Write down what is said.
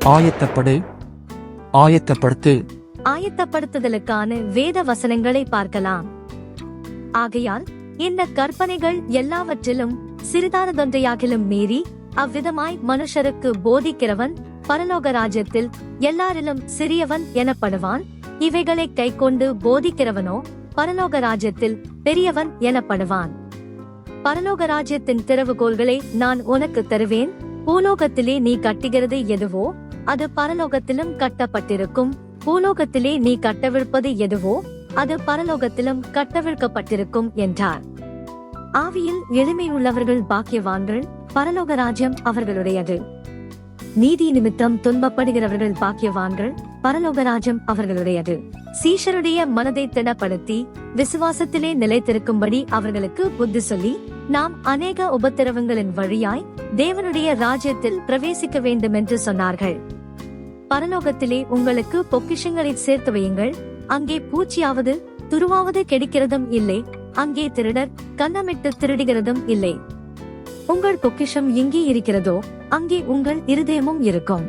ஆயத்தப்படு, ஆயத்தப்படுத்து. ஆயத்தப்படுத்துதலுக்கான வேத வசனங்களை பார்க்கலாம். ஆகையால் இந்த கற்பனைகள் எல்லாவற்றிலும் சிறிதானதொன்றையாகிலும் மீறி அவ்விதமாய் மனுஷருக்கு போதிக்கிறவன் பரலோக ராஜ்யத்தில் எல்லாரிலும் சிறியவன் எனப்படுவான். இவைகளை கைக்கொண்டு போதிக்கிறவனோ பரலோக ராஜ்யத்தில் பெரியவன் எனப்படுவான். பரலோக ராஜ்யத்தின் திறவுகோல்களை நான் உனக்கு தருவேன். பூலோகத்திலே நீ கட்டுகிறது எதுவோ அது பரலோகத்திலும் கட்டப்பட்டிருக்கும். பூலோகத்திலே நீ கட்டவிழ்ப்பது எதுவோ அது பரலோகத்திலும் கட்டவிழ்க்கப்பட்டிருக்கும் என்றார். ஆவியில் எளிமையுள்ளவர்கள் பாக்கியவான்கள், பரலோக ராஜ்யம் அவர்களுடையது. நீதி நிமித்தம் துன்பப்படுகிறவர்கள் பாக்கியவான்கள், பரலோக ராஜ்யம் அவர்களுடையது. சீஷருடைய மனதை திடப்படுத்தி விசுவாசத்திலே நிலைத்திருக்கும்படி அவர்களுக்கு புத்தி சொல்லி, நாம் அநேக உபத்திரவங்களின் வழியாய் தேவனுடைய ராஜ்யத்தில் பிரவேசிக்க வேண்டும் என்று சொன்னார்கள். பரலோகத்திலே உங்களுக்கு பொக்கிஷங்களை சேர்த்து வையுங்கள். அங்கே பூச்சியாவது துருவாவது கெடுக்கிறதும் இல்லை, அங்கே திருடர் கன்னமிட்டு திருடுகிறதும் இல்லை. உங்கள் பொக்கிஷம் எங்கே இருக்கிறதோ அங்கே உங்கள் இருதயமும் இருக்கும்.